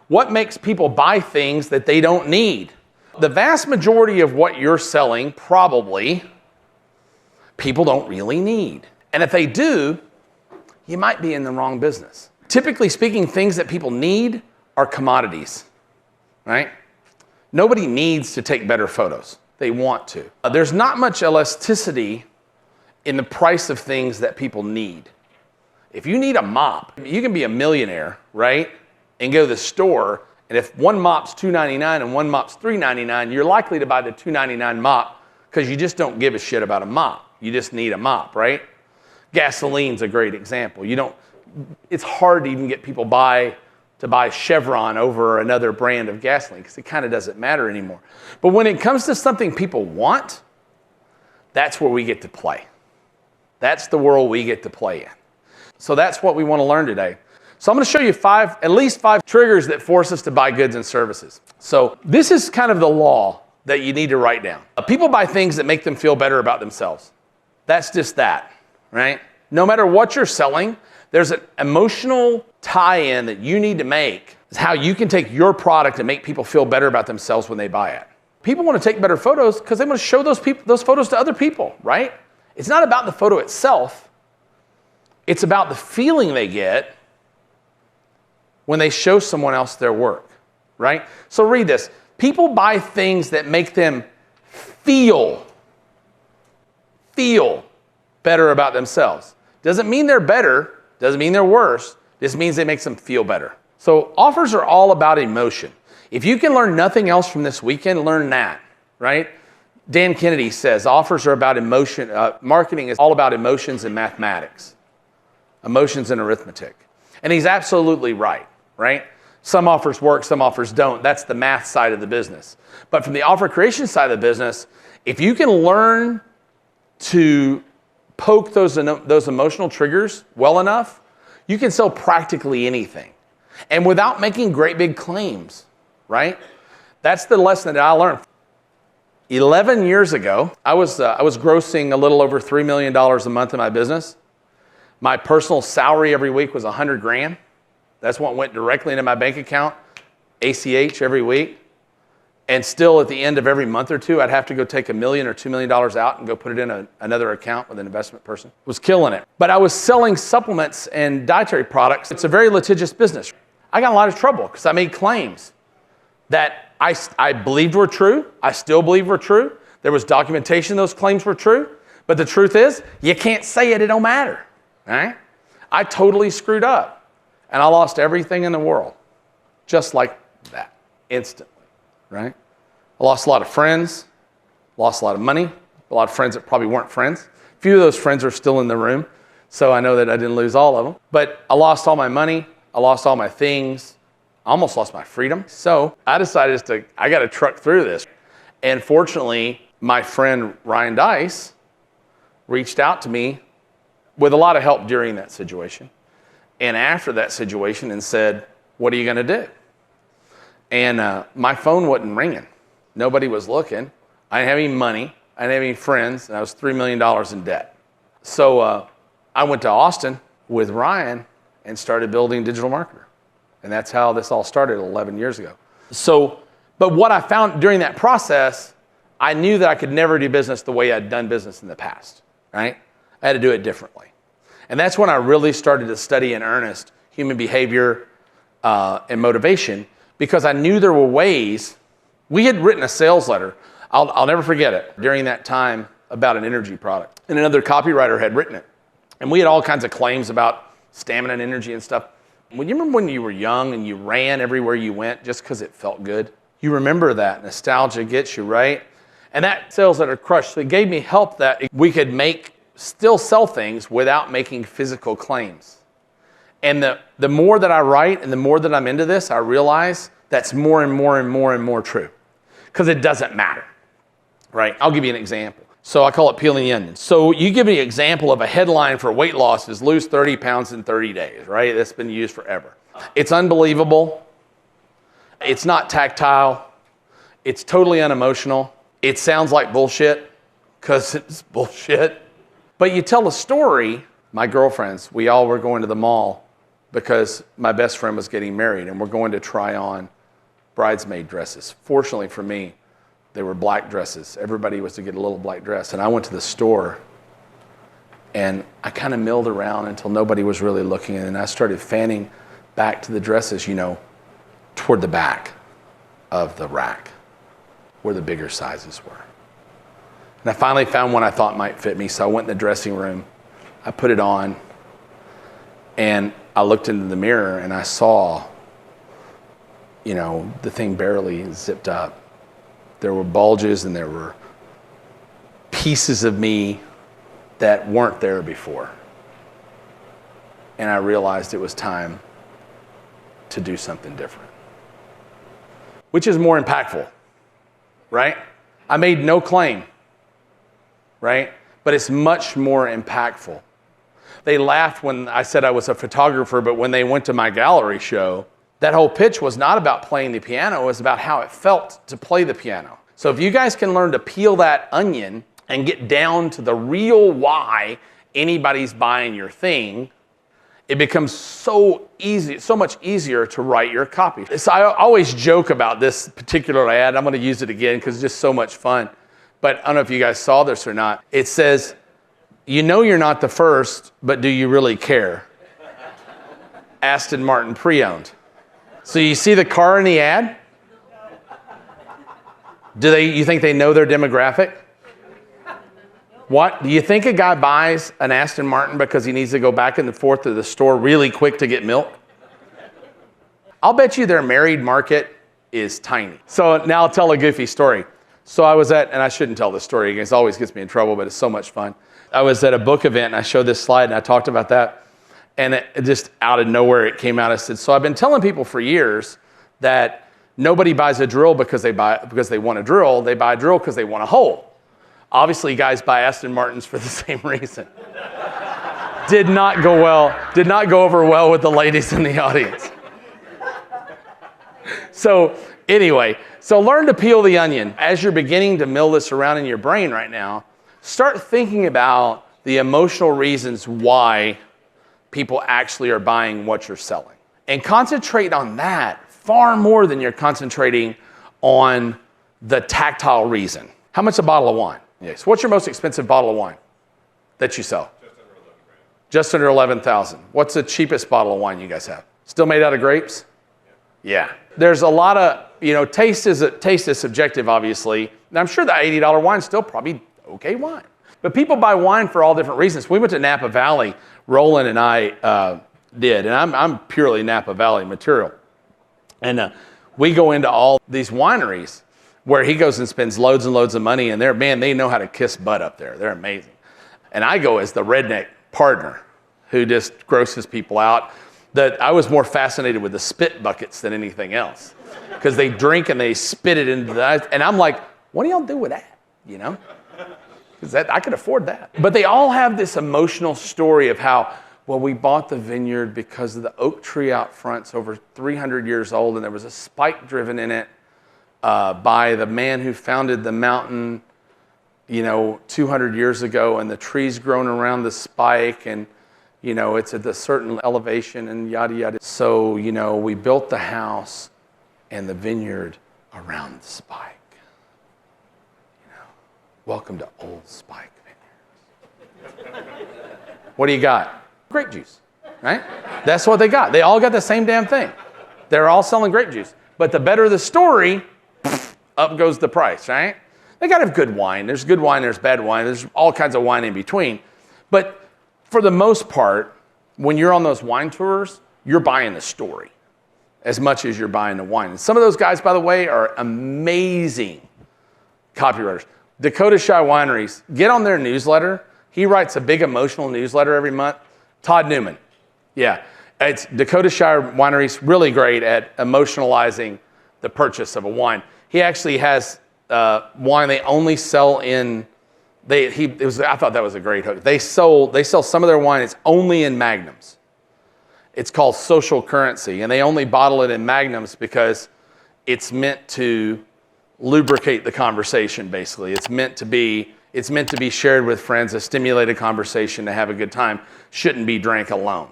What makes people buy things that they don't need? The vast majority of what you're selling, probably, people don't really need. And if they do, you might be in the wrong business. Typically speaking, things that people need are commodities, right? Nobody needs to take better photos. They want to. There's not much elasticity in the price of things that people need. If you need a mop, you can be a millionaire, right? And go to the store, and if one mop's $2.99 and one mop's $3.99, you're likely to buy the $2.99 mop because you just don't give a shit about a mop. You just need a mop, right? Gasoline's a great example. It's hard to even get people to buy Chevron over another brand of gasoline because it kind of doesn't matter anymore. But when it comes to something people want, that's where we get to play. That's the world we get to play in. So that's what we want to learn today. So I'm going to show you at least five triggers that force us to buy goods and services. So this is kind of the law that you need to write down. People buy things that make them feel better about themselves. That's just that, right? No matter what you're selling, there's an emotional tie-in that you need to make. Is how you can take your product and make people feel better about themselves when they buy it. People want to take better photos because they want to show those photos to other people, right? It's not about the photo itself. It's about the feeling they get when they show someone else their work, right? So read this. People buy things that make them feel better about themselves. Doesn't mean they're better, doesn't mean they're worse, just means it makes them feel better. So offers are all about emotion. If you can learn nothing else from this weekend, learn that, right? Dan Kennedy says offers are about emotion. Marketing is all about emotions and mathematics, emotions and arithmetic. And he's absolutely right? Some offers work, some offers don't. That's the math side of the business. But from the offer creation side of the business, if you can learn to poke those emotional triggers well enough, you can sell practically anything. And without making great big claims, right? That's the lesson that I learned. 11 years ago, I was grossing a little over $3 million a month in my business. My personal salary every week was $100,000. That's what went directly into my bank account, ACH every week. And still at the end of every month or two, I'd have to go take $1 million or $2 million out and go put it in another account with an investment person. Was killing it. But I was selling supplements and dietary products. It's a very litigious business. I got in a lot of trouble because I made claims that I believed were true. I still believe were true. There was documentation those claims were true. But the truth is, you can't say it don't matter. Right? I totally screwed up. And I lost everything in the world. Just like that. Instantly. Right? I lost a lot of friends, lost a lot of money, a lot of friends that probably weren't friends. A few of those friends are still in the room, so I know that I didn't lose all of them. But I lost all my money, I lost all my things, I almost lost my freedom. So I decided I got to truck through this. And fortunately, my friend Ryan Dice reached out to me with a lot of help during that situation. And after that situation and said, what are you going to do? And my phone wasn't ringing. Nobody was looking. I didn't have any money. I didn't have any friends. And I was $3 million in debt. So I went to Austin with Ryan and started building Digital Marketer. And that's how this all started 11 years ago. But what I found during that process, I knew that I could never do business the way I'd done business in the past, right? I had to do it differently. And that's when I really started to study in earnest human behavior and motivation, because I knew there were ways. We had written a sales letter. I'll never forget it. During that time about an energy product. And another copywriter had written it. And we had all kinds of claims about stamina and energy and stuff. When you remember when you were young and you ran everywhere you went just because it felt good? You remember that. Nostalgia gets you, right? And that sales letter crushed. So it gave me help that we could still sell things without making physical claims. And the more that I write and the more that I'm into this, I realize that's more and more and more and more true. Because it doesn't matter, right? I'll give you an example. So I call it peeling the onion. So you give me an example of a headline for weight loss is lose 30 pounds in 30 days, right? That's been used forever. It's unbelievable. It's not tactile. It's totally unemotional. It sounds like bullshit because it's bullshit. But you tell a story. My girlfriends, we all were going to the mall because my best friend was getting married and we're going to try on bridesmaid dresses. Fortunately for me, they were black dresses. Everybody was to get a little black dress. And I went to the store and I kind of milled around until nobody was really looking. And I started fanning back to the dresses, toward the back of the rack where the bigger sizes were. And I finally found one I thought might fit me. So I went in the dressing room, I put it on, and I looked into the mirror and I saw, the thing barely zipped up. There were bulges and there were pieces of me that weren't there before. And I realized it was time to do something different. Which is more impactful, right? I made no claim, right? But it's much more impactful. They laughed when I said I was a photographer, but when they went to my gallery show, that whole pitch was not about playing the piano, it was about how it felt to play the piano. So if you guys can learn to peel that onion and get down to the real why anybody's buying your thing, it becomes so easy, so much easier to write your copy. So I always joke about this particular ad. I'm going to use it again because it's just so much fun. But I don't know if you guys saw this or not. It says, you're not the first, but do you really care? Aston Martin pre-owned. So you see the car in the ad? You think they know their demographic? What? Do you think a guy buys an Aston Martin because he needs to go back and forth to the store really quick to get milk? I'll bet you their married market is tiny. So now I'll tell a goofy story. So I was and I shouldn't tell this story again, it always gets me in trouble, but it's so much fun. I was at a book event and I showed this slide and I talked about that. And it just out of nowhere, it came out. I said, so I've been telling people for years that nobody buys a drill because they want a drill. They buy a drill because they want a hole. Obviously, guys buy Aston Martins for the same reason. Did not go over well with the ladies in the audience. So anyway, learn to peel the onion. As you're beginning to mill this around in your brain right now, start thinking about the emotional reasons why people actually are buying what you're selling. And concentrate on that far more than you're concentrating on the tactile reason. How much a bottle of wine? Yes. What's your most expensive bottle of wine that you sell? Just under 11,000. What's the cheapest bottle of wine you guys have? Still made out of grapes? Yeah. There's a lot of, taste is subjective, obviously. And I'm sure the $80 wine's still probably okay wine. But people buy wine for all different reasons. We went to Napa Valley, Roland and I did, and I'm purely Napa Valley material. And we go into all these wineries where he goes and spends loads and loads of money, and they know how to kiss butt up there. They're amazing. And I go as the redneck partner who just grosses people out. That I was more fascinated with the spit buckets than anything else, because they drink and they spit it into the ice, and I'm like, what do y'all do with that? Because I could afford that. But they all have this emotional story of how, well, we bought the vineyard because of the oak tree out front's over 300 years old, and there was a spike driven in it by the man who founded the mountain, 200 years ago, and the tree's grown around the spike, and it's at a certain elevation and yada, yada. So, we built the house and the vineyard around the spike. Welcome to Old Spike Vineyards. What do you got? Grape juice, right? That's what they got. They all got the same damn thing. They're all selling grape juice. But the better the story, up goes the price, right? They got to have good wine. There's good wine, there's bad wine, there's all kinds of wine in between. But for the most part, when you're on those wine tours, you're buying the story as much as you're buying the wine. And some of those guys, by the way, are amazing copywriters. Dakota Shy Wineries, get on their newsletter. He writes a big emotional newsletter every month. Todd Newman. Yeah, it's Dakota Shy Wineries, really great at emotionalizing the purchase of a wine. He actually has wine they only sell in, I thought that was a great hook. They sell some of their wine, it's only in magnums. It's called Social Currency, and they only bottle it in magnums because it's meant to lubricate the conversation, basically. It's meant to be shared with friends, a stimulated conversation to have a good time. Shouldn't be drank alone.